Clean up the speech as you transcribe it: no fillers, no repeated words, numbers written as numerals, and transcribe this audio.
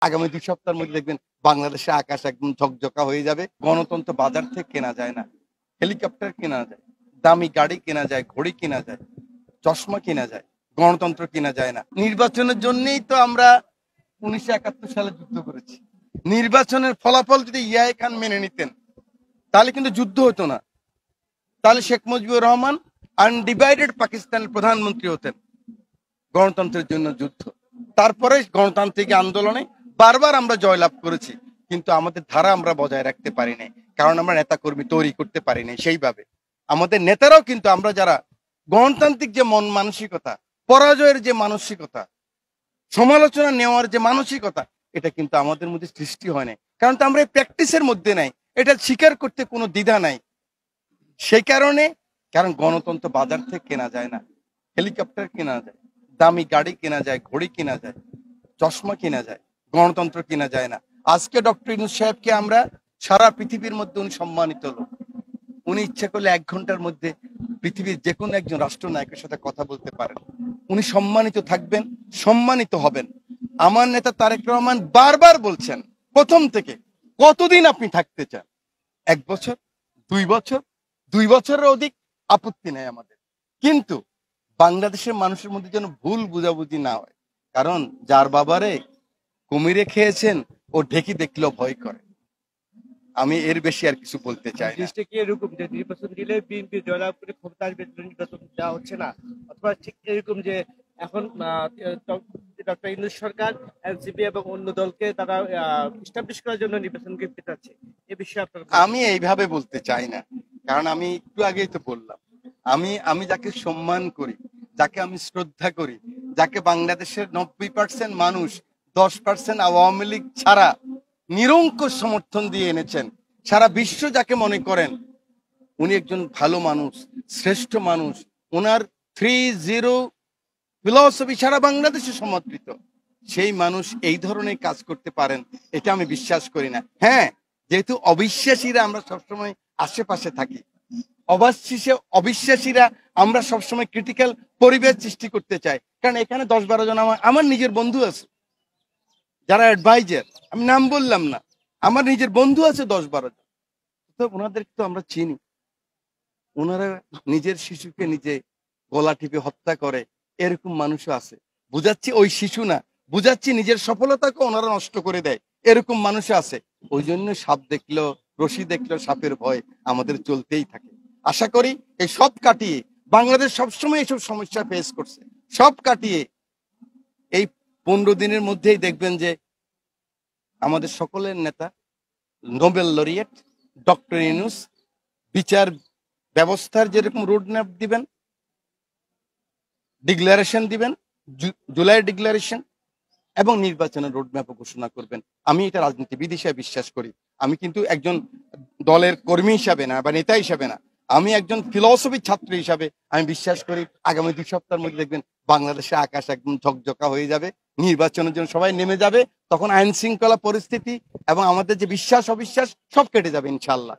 আগামী 2 সপ্তাহের মধ্যে দেখবেন বাংলাদেশে আকাশ একদম ঝকঝকা হয়ে যাবে। গণতন্ত্র বাজার থেকে কেনা যায় না। হেলিকপ্টার কেনা যায়, দামি গাড়ি কেনা যায়, ঘড়ি কেনা যায়, চশমা কেনা যায়, গণতন্ত্র কেনা যায় না। নির্বাচনের জন্যই তো আমরা 1971 সালে যুদ্ধ করেছি। নির্বাচনের ফলাফল যদি ইয়াহিয়া খান মেনে নিতেন তাহলে কিন্তু যুদ্ধ হতো না। তাহলে শেখ মুজিবুর রহমান আনডিভাইডেড পাকিস্তানের প্রধানমন্ত্রী হতেন। গণতন্ত্রের জন্য যুদ্ধ, তারপরে গণতান্ত্রিক আন্দোলনে বারবার আমরা জয়লাভ করেছি, কিন্তু আমাদের ধারা আমরা বজায় রাখতে পারি নাই, কারণ আমরা নেতা কর্মী তৈরি করতে পারি নাই সেইভাবে। আমাদের নেতারাও কিন্তু আমরা যারা গণতান্ত্রিক যে মন মানসিকতা, পরাজয়ের যে মানসিকতা, সমালোচনা নেওয়ার যে মানসিকতা, এটা কিন্তু আমাদের মধ্যে সৃষ্টি হয় নাই, কারণ তো আমরা এই প্র্যাকটিসের মধ্যে নাই, এটা স্বীকার করতে কোনো দ্বিধা নাই। সেই কারণে, কারণ গণতন্ত্র বাজার থেকে কেনা যায় না, হেলিকপ্টার কেনা যায়, দামি গাড়ি কেনা যায়, ঘড়ি কেনা যায়, চশমা কেনা যায়, গণতন্ত্র কেনা যায় না। আজকে ডক্টর ইউনূস সাহেবকে আমরা সারা পৃথিবীর মধ্যে উনি সম্মানিত লোক। উনি ইচ্ছা করলে 1 ঘন্টার মধ্যে পৃথিবীর যে কোনো একজন রাষ্ট্রনায়কের সাথে কথা বলতে পারেন। উনি সম্মানিত থাকবেন, সম্মানিত হবেন। আমার নেতা তারেক রহমান বারবার বলছেন প্রথম থেকে, কতদিন আপনি থাকতে চান? 1 বছর, 2 বছর, 2 বছরের অধিক আপত্তি নেই আমাদের, কিন্তু বাংলাদেশের মানুষের মধ্যে যেন ভুল বুঝাবুঝি না হয়। কারণ যার বাবারে কুমিরে খেয়েছেন ও ঢেকি দেখলেও ভয় করে। আমি এর বেশি আর কিছু বলতে চাই না। জিনিসটা কি এরকম যে নির্বাচন দিলে বিএনপি জয়লাভ করে ক্ষমতা আসবে, নির্বাচন দেওয়া হচ্ছে না, অথবা ঠিক এরকম যে এখন ডক্টর ইউনূস সরকার এনসিপি এবং অন্য দলকে তারা এস্টাবলিশ করার জন্য নির্বাচনকে পেটাচ্ছে, এ বিষয়ে আপনার আমি এইভাবে বলতে চাই না, কারণ আমি একটু আগেই তো বললাম, আমি যাকে সম্মান করি, যাকে আমি শ্রদ্ধা করি, যাকে বাংলাদেশের 90% মানুষ 10% আওয়ামী লীগ ছাড়া নিরঙ্কুশ সমর্থন দিয়ে এনেছেন, সারা বিশ্ব যাকে মনে করেন উনি একজন ভালো মানুষ, শ্রেষ্ঠ মানুষ, ওনার 3-0 ফিলসফি সারা বাংলাদেশে সমর্থিত, সেই মানুষ এই ধরনের কাজ করতে পারেন এটা আমি বিশ্বাস করি না। হ্যাঁ, যেহেতু অবিশ্বাসীরা আমরা সবসময় আশেপাশে থাকি, অবিশ্বাসীরা আমরা সবসময় ক্রিটিক্যাল পরিবেশ সৃষ্টি করতে চাই, কারণ এখানে 10-12 জন আমার নিজের বন্ধু আছে যারা অ্যাডভাইজার, আমি নাম বললাম না, আমার নিজের বন্ধু আছে 10-12 জন, তো ওনাদেরকে তো আমরা চিনি। ওনারা নিজের শিশুকে নিজে গলা টিপে হত্যা করে, এরকম মানুষও আছে। বুঝাচ্ছি ওই শিশু না, বুঝাচ্ছি নিজের সফলতাকে ওনারা নষ্ট করে দেয়, এরকম মানুষও আছে। ওই জন্য সাপ দেখলো, রশি দেখলো, সাপের ভয় আমাদের চলতেই থাকে। আশা করি এই সব কাটিয়ে, বাংলাদেশ সবসময় এইসব সমস্যা ফেস করছে, সব কাটিয়ে এই 15 দিনের মধ্যেই দেখবেন যে আমাদের সকলের নেতা নোবেল লরিয়েট ডক্টর ইউনূস বিচার ব্যবস্থার যেরকম রোডম্যাপ দিবেন, ডিক্লারেশন দিবেন, জুলাই ডিক্লারেশন, এবং নির্বাচনের রোডম্যাপও ঘোষণা করবেন। আমি এটা রাজনীতিবিদ হিসেবে বিশ্বাস করি। আমি কিন্তু একজন দলের কর্মী হিসাবে না বা নেতা হিসাবে না, আমি একজন ফিলসফি ছাত্র হিসাবে আমি বিশ্বাস করি আগামী 2 সপ্তাহের মধ্যে দেখবেন বাংলাদেশে আকাশ একদম ঝকঝকা হয়ে যাবে, নির্বাচনের জন্য সবাই নেমে যাবে, তখন আইন শৃঙ্খলা পরিস্থিতি এবং আমাদের যে বিশ্বাস অবিশ্বাস সব কেটে যাবে ইনশাল্লাহ।